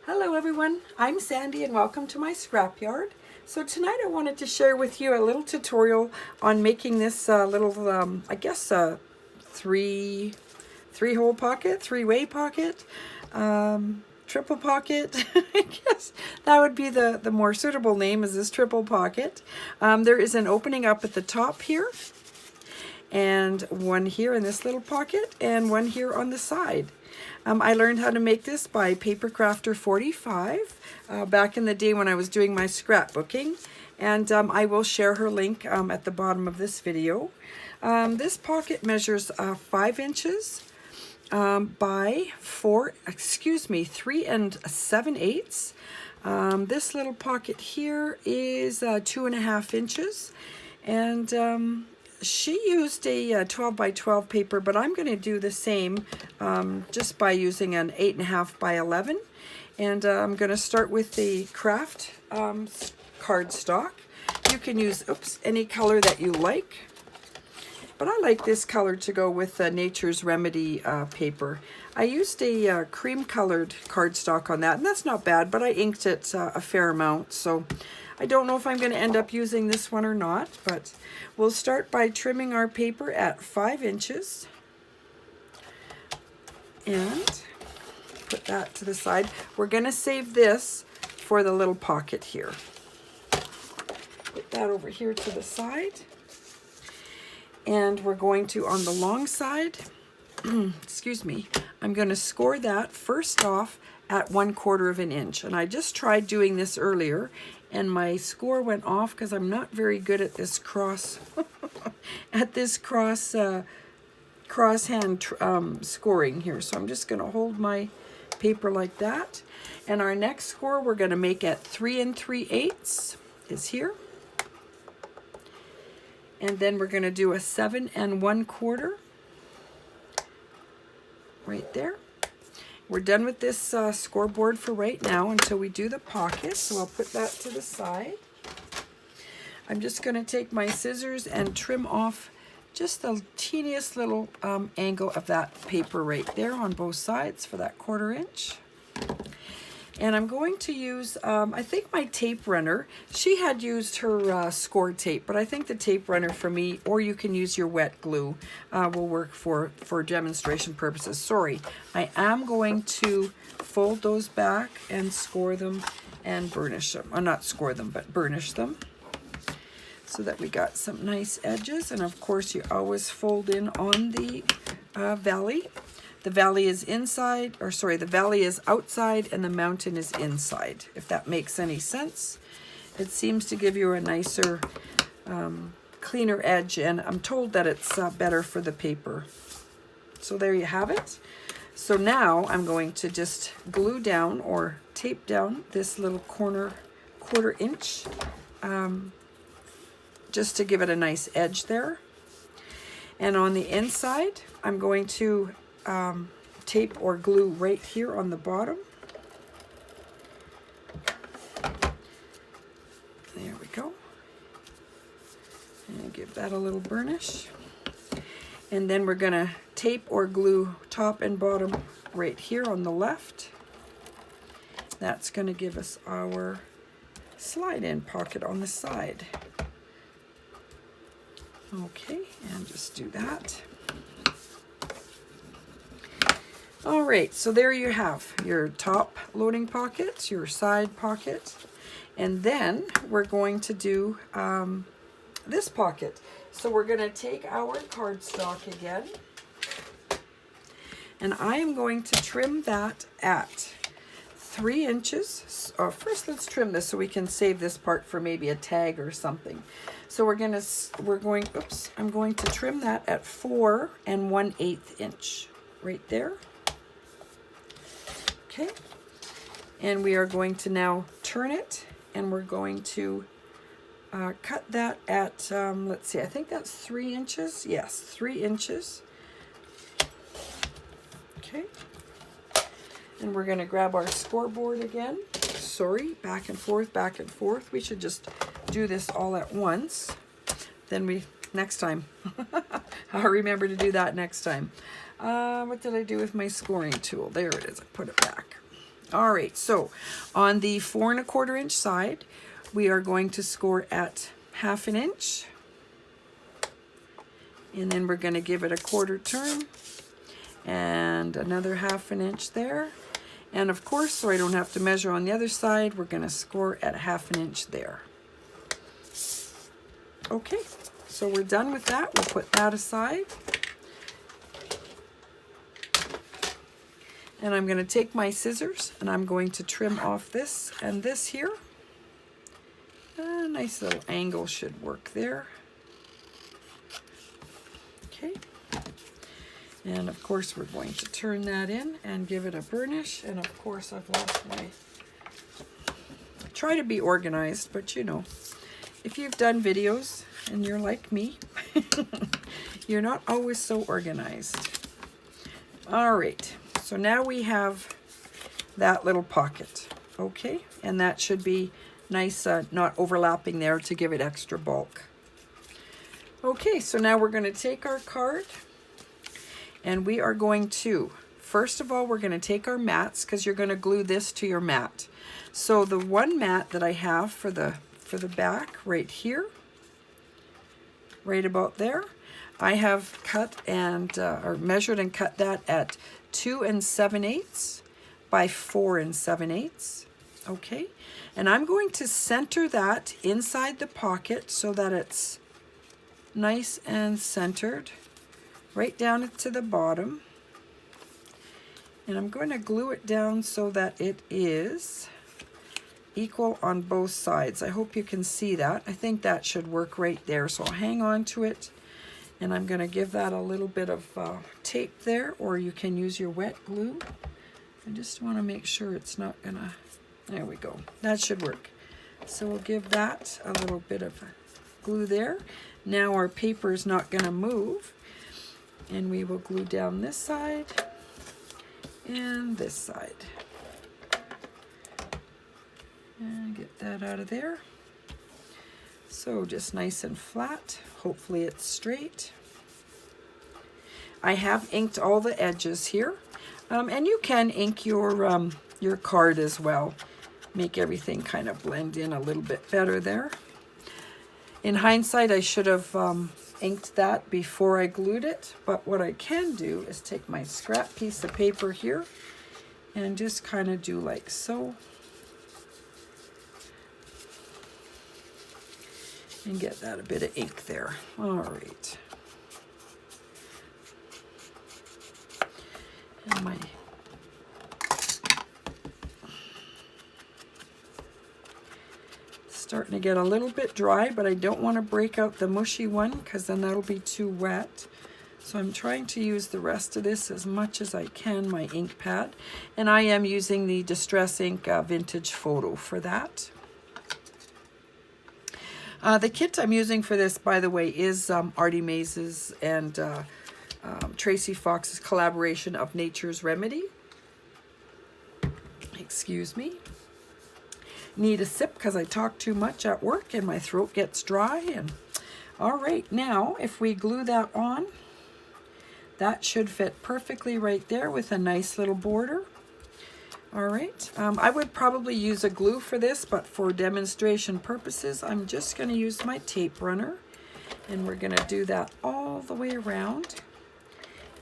Hello everyone, I'm Sandy and welcome to my scrapyard. So tonight I wanted to share with you a little tutorial on making this little, I guess three-hole pocket, three-way pocket, triple pocket. I guess that would be the more suitable name, is this triple pocket. There is an opening up at the top here, and one here in this little pocket, and one here on the side. I learned how to make this by Paper Crafter 45 back in the day when I was doing my scrapbooking, and I will share her link at the bottom of this video. This pocket measures 5 inches by 3 7/8. This little pocket here is 2.5 inches, and she used a 12 by 12 paper, but I'm going to do the same just by using an 8.5 by 11. And I'm going to start with the craft cardstock. You can use any color that you like, but I like this color to go with Nature's Remedy paper. I used a cream colored cardstock on that, and that's not bad, but I inked it a fair amount, so I don't know if I'm going to end up using this one or not, but we'll start by trimming our paper at 5 inches and put that to the side. We're going to save this for the little pocket here. Put that over here to the side, and we're going to, on the long side, excuse me, I'm going to score that first off at 1/4 of an inch. And I just tried doing this earlier, and my score went off because I'm not very good at this cross crosshand scoring here. So I'm just going to hold my paper like that. And our next score we're going to make at 3 3/8 is here. And then we're going to do a 7 1/4 right there. We're done with this scoreboard for right now until we do the pocket, so I'll put that to the side. I'm just going to take my scissors and trim off just the teeniest little angle of that paper right there on both sides for that 1/4 inch. And I'm going to use, I think my tape runner, she had used her score tape, but I think the tape runner for me, or you can use your wet glue, will work for demonstration purposes. Sorry, I am going to fold those back and score them and burnish them. Not score them, but burnish them, so that we got some nice edges. And of course, you always fold in on the valley. The valley is inside, or sorry, the valley is outside and the mountain is inside, if that makes any sense. It seems to give you a nicer, cleaner edge, and I'm told that it's better for the paper. So there you have it. So now I'm going to just glue down or tape down this little corner 1/4 inch, just to give it a nice edge there. And on the inside, I'm going to tape or glue right here on the bottom. There we go. And give that a little burnish. And then we're going to tape or glue top and bottom right here on the left. That's going to give us our slide-in pocket on the side. Okay, and just do that. All right, so there you have your top loading pocket, your side pocket, and then we're going to do this pocket. So we're going to take our cardstock again, and I am going to trim that at 3 inches. First, let's trim this so we can save this part for maybe a tag or something. So I'm going to trim that at 4 1/8 inch right there. Okay, and we are going to now turn it, and we're going to cut that at, let's see, I think that's 3 inches. Yes, 3 inches. Okay, and we're going to grab our scoreboard again. Sorry, back and forth, back and forth. We should just do this all at once. Then next time. I'll remember to do that next time. What did I do with my scoring tool? There it is. I put it back. All right, so on the 4 1/4 inch side, we are going to score at 1/2 inch. And then we're going to give it a 1/4 turn and another 1/2 inch there. And of course, so I don't have to measure on the other side, we're going to score at 1/2 inch there. Okay, so we're done with that. We'll put that aside. And I'm going to take my scissors and I'm going to trim off this and this here. A nice little angle should work there. Okay. And of course we're going to turn that in and give it a burnish. And of course I've lost my... I try to be organized, but you know, if you've done videos and you're like me, you're not always so organized. All right, so now we have that little pocket, okay? And that should be nice, not overlapping there to give it extra bulk. Okay, so now we're going to take our card and we are going to, first of all, we're going to take our mats because you're going to glue this to your mat. So the one mat that I have for the back right here, right about there, I have cut and or measured and cut that at 2 7/8 by 4 7/8. Okay, and I'm going to center that inside the pocket so that it's nice and centered right down to the bottom. And I'm going to glue it down so that it is equal on both sides. I hope you can see that. I think that should work right there. So I'll hang on to it and I'm going to give that a little bit of tape there, or you can use your wet glue. I just want to make sure it's not going to... There we go. That should work. So we'll give that a little bit of glue there. Now our paper is not going to move. And we will glue down this side and this side. And get that out of there. So just nice and flat. Hopefully it's straight. I have inked all the edges here. And you can ink your card as well. Make everything kind of blend in a little bit better there. In hindsight, I should have inked that before I glued it, but what I can do is take my scrap piece of paper here and just kind of do like so. And get that a bit of ink there. All right. And my starting to get a little bit dry, but I don't want to break out the mushy one because then that'll be too wet. So I'm trying to use the rest of this as much as I can, my ink pad. And I am using the Distress Ink Vintage Photo for that. The kit I'm using for this, by the way, is Artie Maze's and Tracy Fox's collaboration of Nature's Remedy. Excuse me. Need a sip because I talk too much at work and my throat gets dry. And all right, now if we glue that on, that should fit perfectly right there with a nice little border. All right, I would probably use a glue for this, but for demonstration purposes, I'm just going to use my tape runner. And we're going to do that all the way around.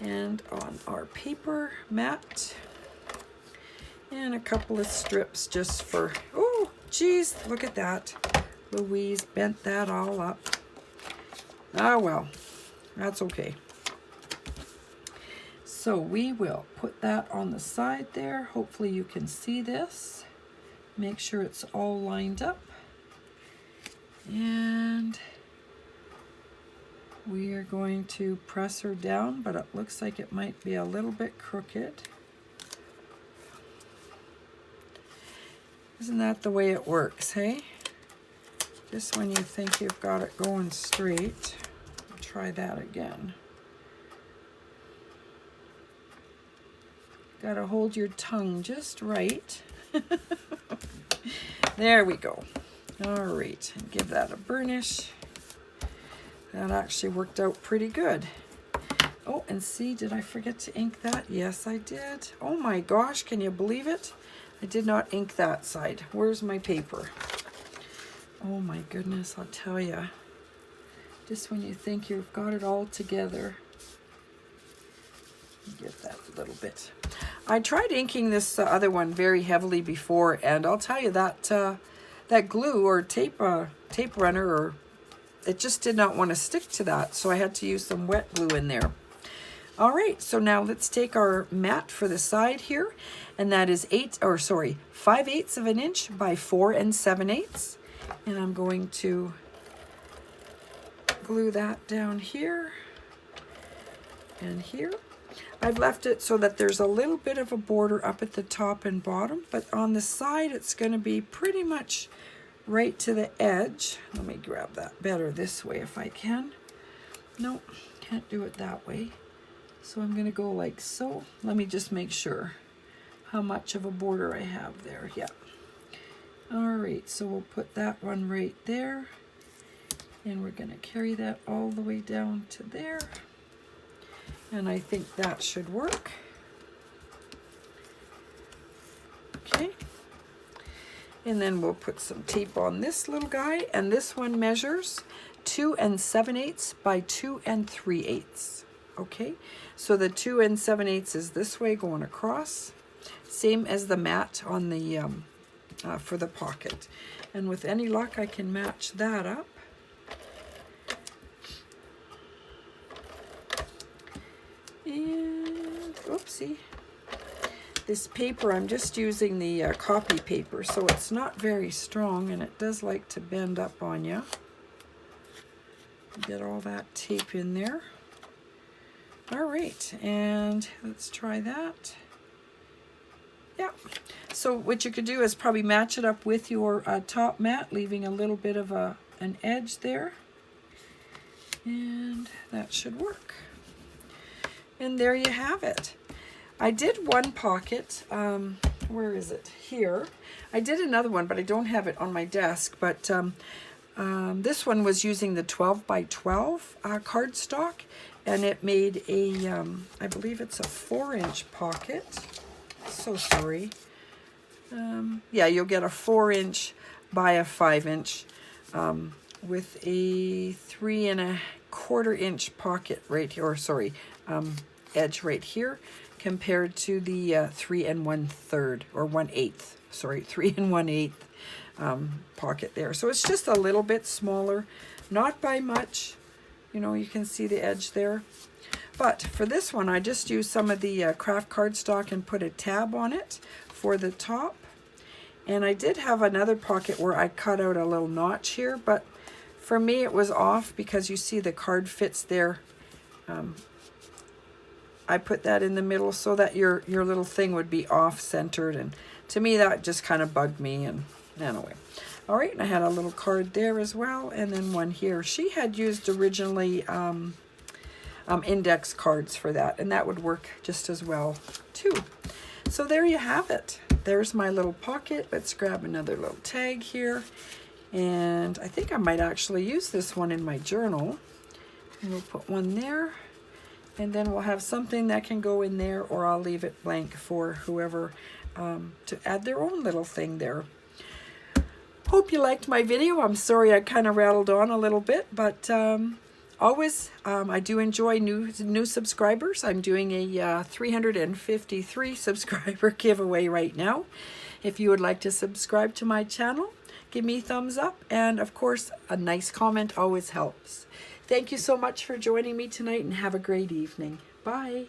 And on our paper mat. And a couple of strips just for, oh, geez, look at that. Louise bent that all up. Ah, well, that's okay. So we will put that on the side there. Hopefully you can see this. Make sure it's all lined up. And we are going to press her down, but it looks like it might be a little bit crooked. Isn't that the way it works, hey? Just when you think you've got it going straight, try that again. Got to hold your tongue just right. There we go. All right, and give that a burnish. That actually worked out pretty good. Oh, and see, did I forget to ink that? Yes, I did. Oh my gosh, can you believe it? I did not ink that side. Where's my paper? Oh my goodness, I'll tell you. Just when you think you've got it all together. Get that a little bit. I tried inking this other one very heavily before, and I'll tell you that that glue or tape runner, or it just did not want to stick to that, so I had to use some wet glue in there. All right, so now let's take our mat for the side here, and that is 5/8 of an inch by 4 7/8, and I'm going to glue that down here and here. I've left it so that there's a little bit of a border up at the top and bottom, but on the side it's going to be pretty much right to the edge. Let me grab that better this way if I can. No, can't do it that way. So I'm going to go like so. Let me just make sure how much of a border I have there. Yeah. All right, so we'll put that one right there. And we're going to carry that all the way down to there. And I think that should work. Okay. And then we'll put some tape on this little guy. And this one measures 2 7/8 by 2 3/8. Okay. So the 2 7/8 is this way going across. Same as the mat on the for the pocket. And with any luck, I can match that up. And oopsie, this paper, I'm just using the copy paper, so it's not very strong, and it does like to bend up on you. Get all that tape in there. All right, and let's try that. Yeah, so what you could do is probably match it up with your top mat, leaving a little bit of an edge there, and that should work. And there you have it. I did one pocket, where is it? Here. I did another one, but I don't have it on my desk. But this one was using the 12 by 12 cardstock, and it made a, I believe it's a 4-inch pocket. So sorry. Yeah, you'll get a 4-inch by a 5-inch with a 3 1/4 inch pocket right here, or sorry, edge right here, compared to the 3 1/3 or 1/8, sorry, 3 1/8 pocket there. So it's just a little bit smaller, not by much. You know, you can see the edge there. But for this one, I just used some of the craft cardstock and put a tab on it for the top. And I did have another pocket where I cut out a little notch here, but for me it was off because you see the card fits there. I put that in the middle so that your little thing would be off-centered, and to me that just kind of bugged me. And anyway, all right, and I had a little card there as well, and then one here. She had used originally index cards for that, and that would work just as well too. So there you have it. There's my little pocket. Let's grab another little tag here, and I think I might actually use this one in my journal. And we'll put one there. And then we'll have something that can go in there, or I'll leave it blank for whoever to add their own little thing there. Hope you liked my video. I'm sorry I kind of rattled on a little bit, but always, I do enjoy new subscribers. I'm doing a 353 subscriber giveaway right now. If you would like to subscribe to my channel, give me a thumbs up, and of course, a nice comment always helps. Thank you so much for joining me tonight, and have a great evening. Bye.